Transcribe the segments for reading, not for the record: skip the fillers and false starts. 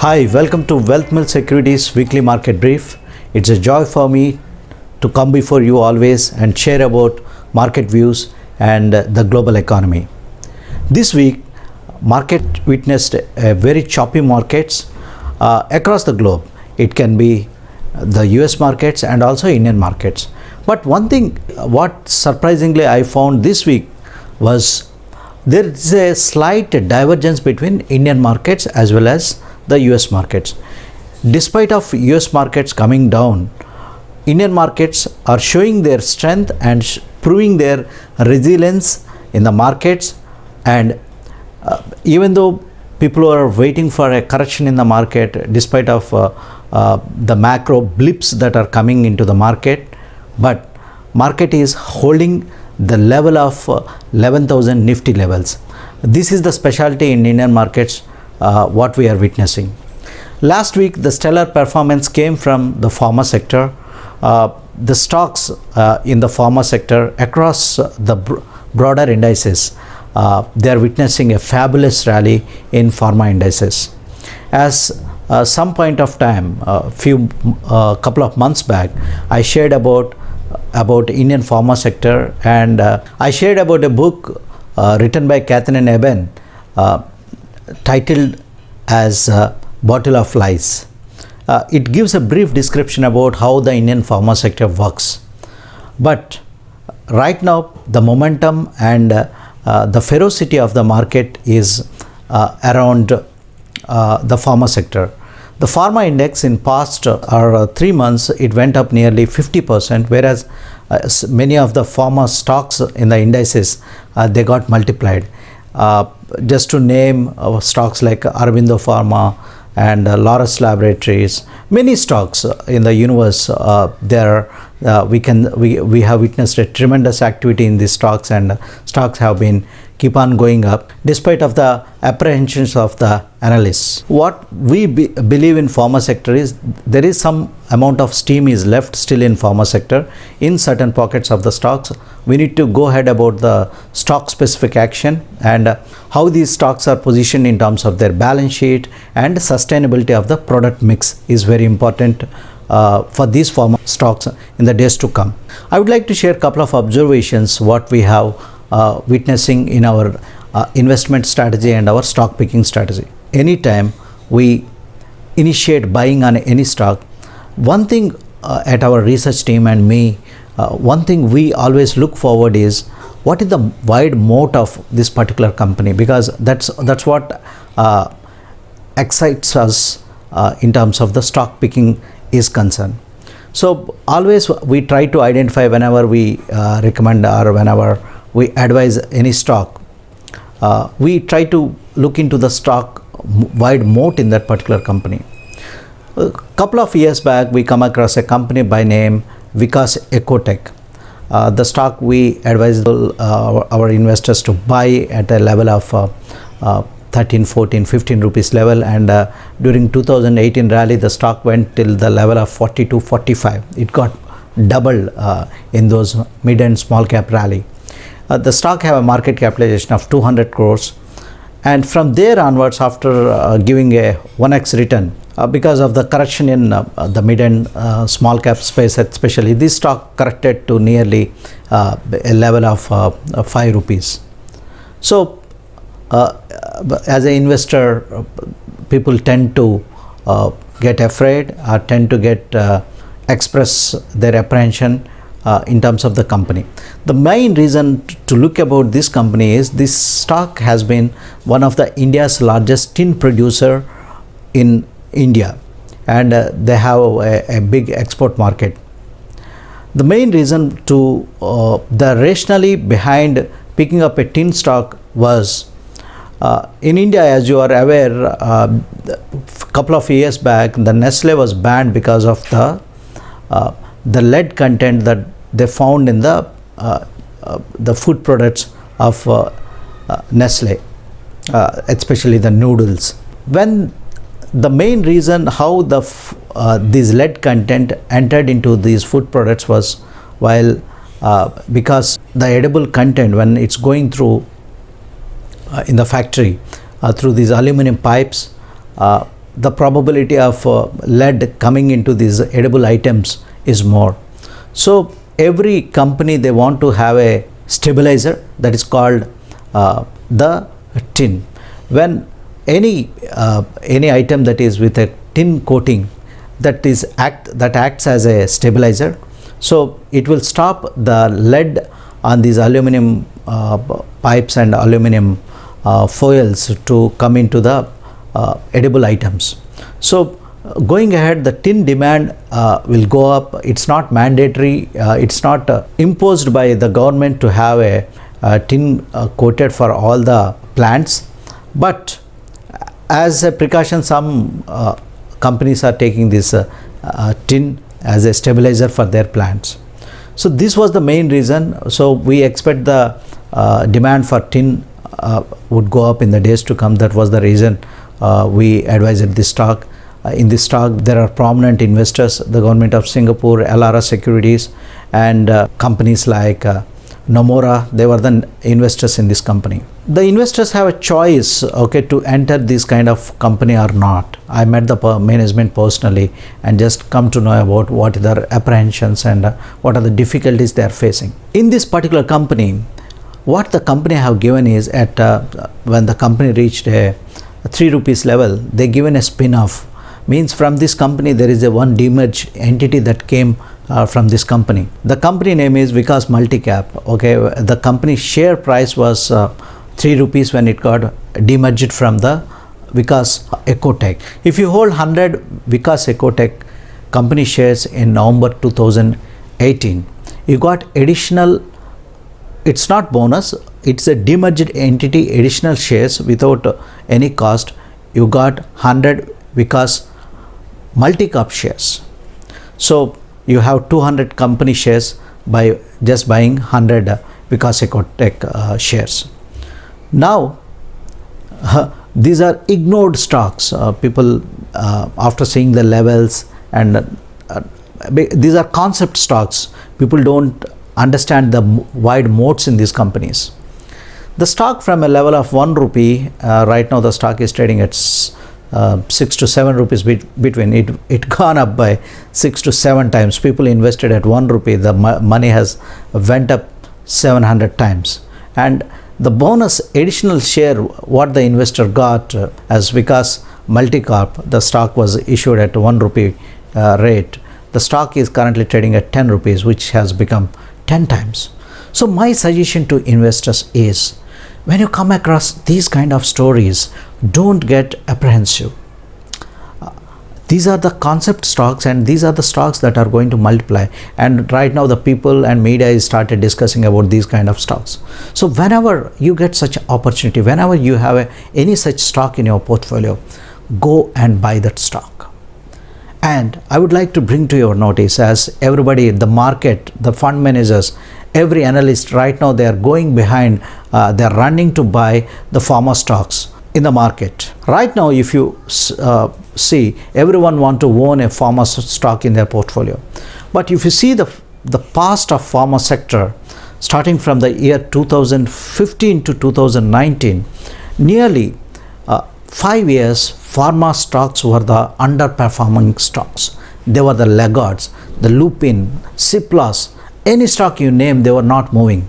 Hi, welcome to WealthMills Securities Weekly Market Brief. It's a joy for me to come before you always and share about market views and the global economy. This week, market witnessed a very choppy markets across the globe. It can be the US markets and also Indian markets. But one thing what surprisingly I found this week was there is a slight divergence between Indian markets as well as the US markets. Despite of US markets coming down, Indian markets are showing their strength and proving their resilience in the markets. And even though people are waiting for a correction in the market, despite of the macro blips that are coming into the market, but market is holding the level of 11,000 nifty levels. This is the specialty in Indian markets what we are witnessing. Last week the stellar performance came from the pharma sector. The stocks in the pharma sector across the broader indices, they are witnessing a fabulous rally in pharma indices. As some point of time, couple of months back, I shared about Indian pharma sector, and I shared about a book written by Catherine Eben titled as Bottle of Lies. It gives a brief description about how the Indian pharma sector works. But right now the momentum and the ferocity of the market is around the pharma sector. The pharma index in past 3 months, it went up nearly 50%, whereas many of the pharma stocks in the indices, they got multiplied. Just to name stocks like Aurobindo Pharma and Laurus Laboratories, many stocks in the universe, we have witnessed a tremendous activity in these stocks, and stocks have been keep on going up despite of the apprehensions of the analysts. What we believe in pharma sector is there is some amount of steam is left still in pharma sector in certain pockets of the stocks. We need to go ahead about the stock specific action and how these stocks are positioned in terms of their balance sheet, and sustainability of the product mix is very important for these pharma stocks in the days to come. I would like to share a couple of observations what we have witnessing in our investment strategy and our stock picking strategy. Anytime we initiate buying on any stock, one thing at our research team and me, one thing we always look forward is what is the wide moat of this particular company, because that's what excites us in terms of the stock picking is concerned. So always we try to identify whenever we recommend or whenever we advise any stock, we try to look into the stock wide moat in that particular company. A couple of years back, we come across a company by name Vikas Ecotech. The stock we advise our investors to buy at a level of 13, 14, 15 rupees level, and during 2018 rally the stock went till the level of 42, 45. It got doubled in those mid and small cap rally. The stock have a market capitalization of 200 crores, and from there onwards, after giving a 1x return because of the correction in the mid and small cap space, especially this stock corrected to nearly a level of 5 rupees. So as an investor, people tend to get afraid or tend to get express their apprehension in terms of the company. The main reason to look about this company is this stock has been one of the India's largest tin producer in India, and they have a big export market. The main reason to the rationale behind picking up a tin stock was in India, as you are aware, a couple of years back the Nestle was banned because of the lead content that they found in the food products of Nestle, especially the noodles. When the main reason how these lead content entered into these food products was while because the edible content, when it's going through in the factory through these aluminum pipes, the probability of lead coming into these edible items is more. So every company, they want to have a stabilizer that is called the tin. When any item that is with a tin coating, that acts as a stabilizer, so it will stop the lead on these aluminum pipes and aluminum foils to come into the edible items. So going ahead, the tin demand will go up. It's not mandatory, it's not imposed by the government to have a tin coated for all the plants, but as a precaution, some companies are taking this tin as a stabilizer for their plants. So this was the main reason. So we expect the demand for tin would go up in the days to come. That was the reason we advised this stock. In this stock, there are prominent investors, the government of Singapore, LRS Securities, and companies like Nomura. They were the investors in this company. The investors have a choice, okay, to enter this kind of company or not. I met the management personally and just come to know about what are their apprehensions and what are the difficulties they are facing. In this particular company, what the company have given is at when the company reached a 3 rupees level, they given a spin-off. Means from this company there is a one demerged entity that came from this company. The company name is Vikas Multicap. Okay, the company share price was 3 rupees when it got demerged from the Vikas Ecotech. If you hold 100 Vikas Ecotech company shares in November 2018, you got additional, it's not bonus, it's a demerged entity, additional shares without any cost. You got 100 Vikas Multicap shares. So you have 200 company shares by just buying 100 Vikas Ecotech shares. Now these are ignored stocks. People after seeing the levels, and these are concept stocks. People don't understand the wide moats in these companies. The stock from a level of 1 rupee, right now the stock is trading at 6 to 7 rupees between. It gone up by 6 to 7 times. People invested at 1 rupee, the money has went up 700 times. And the bonus additional share what the investor got as Vikas Multicap, the stock was issued at 1 rupee rate. The stock is currently trading at 10 rupees, which has become 10 times. So my suggestion to investors is, when you come across these kind of stories, don't get apprehensive. These are the concept stocks, and these are the stocks that are going to multiply. And right now the people and media is started discussing about these kind of stocks. So whenever you get such opportunity, whenever you have any such stock in your portfolio, go and buy that stock. And I would like to bring to your notice, as everybody, the market, the fund managers, every analyst right now, they are going behind, they are running to buy the pharma stocks in the market. Right now, if you see, everyone want to own a pharma stock in their portfolio. But if you see the past of pharma sector, starting from the year 2015 to 2019, nearly 5 years, pharma stocks were the underperforming stocks. They were the laggards, the Lupin, Ciplas, any stock you name, they were not moving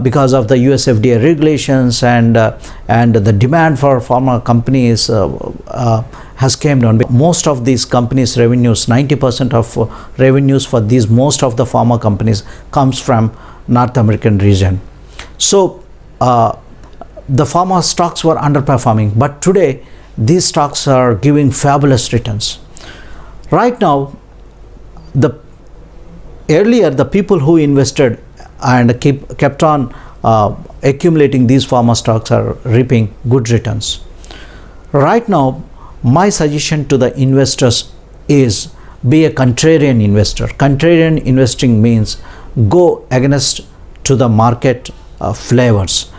because of the US FDA regulations, and the demand for pharma companies has came down. Most of these companies' revenues, 90% of revenues for these, most of the pharma companies comes from North American region. So the pharma stocks were underperforming, but today these stocks are giving fabulous returns. Right now, earlier the people who invested and kept on accumulating these pharma stocks are reaping good returns. Right now, my suggestion to the investors is, be a contrarian investor. Contrarian investing means go against to the market flavors.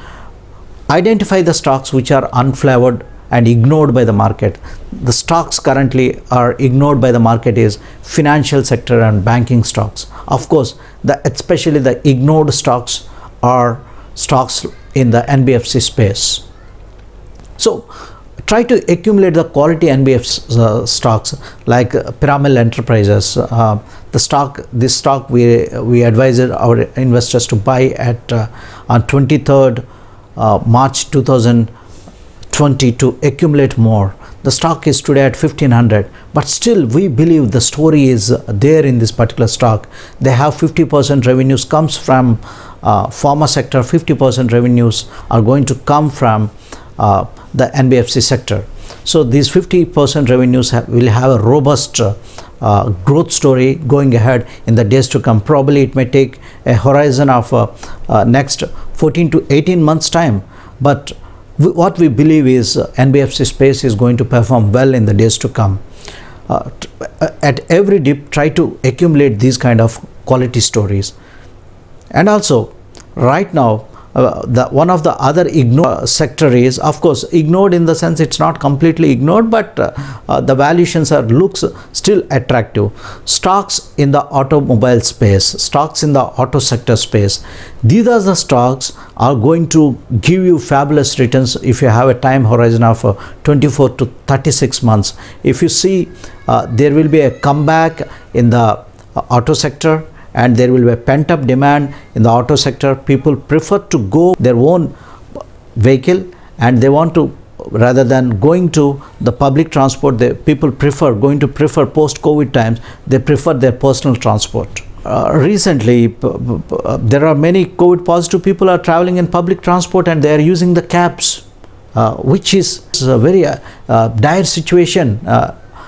Identify the stocks which are unflavored and ignored by the market. The stocks currently are ignored by the market is financial sector and banking stocks. Of course, especially the ignored stocks are stocks in the NBFC space. So try to accumulate the quality NBFC stocks like Pyramid Enterprises. This stock we advise our investors to buy at on 23rd March 2020 to accumulate more. The stock is today at 1500, but still we believe the story is there in this particular stock. They have 50% revenues comes from pharma sector, 50% revenues are going to come from the NBFC sector. So these 50% revenues will have a robust growth story going ahead in the days to come. Probably it may take a horizon of next 14 to 18 months time, but what we believe is NBFC space is going to perform well in the days to come. At every dip, try to accumulate these kind of quality stories. And also right now, one of the other ignored sector is, of course, ignored in the sense it's not completely ignored, but the valuations looks still attractive. Stocks in the automobile space, stocks in the auto sector space, these are the stocks are going to give you fabulous returns if you have a time horizon of 24 to 36 months. If you see there will be a comeback in the auto sector, and there will be a pent-up demand in the auto sector. People prefer to go their own vehicle, and they want to, rather than going to the public transport, people prefer post-COVID times, they prefer their personal transport. Recently, there are many COVID positive people are traveling in public transport and they are using the cabs, which is a very dire situation.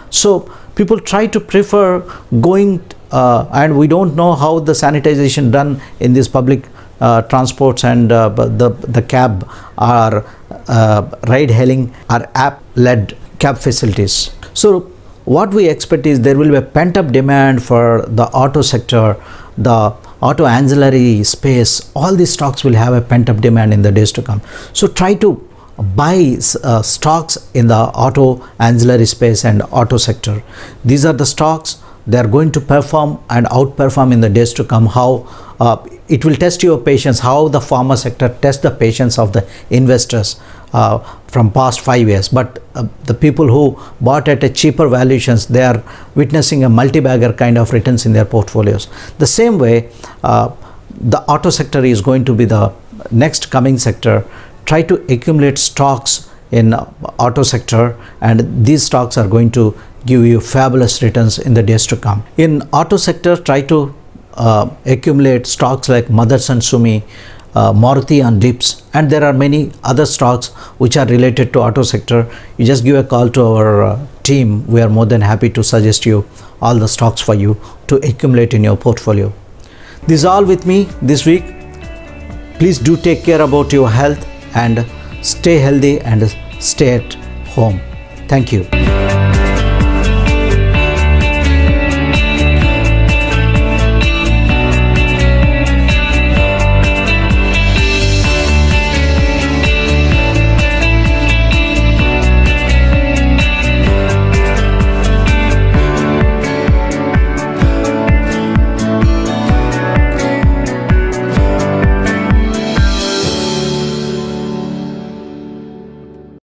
So people try to prefer going and we don't know how the sanitization done in these public transports, and the cab or ride hailing are app led cab facilities. So what we expect is there will be a pent up demand for the auto sector, the auto ancillary space. All these stocks will have a pent up demand in the days to come. So try to buy stocks in the auto ancillary space and auto sector. These are the stocks, they are going to perform and outperform in the days to come. How it will test your patience, how the pharma sector tests the patience of the investors from past 5 years. But the people who bought at a cheaper valuations, they are witnessing a multi-bagger kind of returns in their portfolios. The same way, the auto sector is going to be the next coming sector. Try to accumulate stocks in auto sector, and these stocks are going to give you fabulous returns in the days to come. In auto sector, try to accumulate stocks like Motherson Sumi, Maruti and dips, and there are many other stocks which are related to auto sector. You just give a call to our team. We are more than happy to suggest you all the stocks for you to accumulate in your portfolio. This is all with me this week. Please do take care about your health and stay healthy and stay at home. Thank you.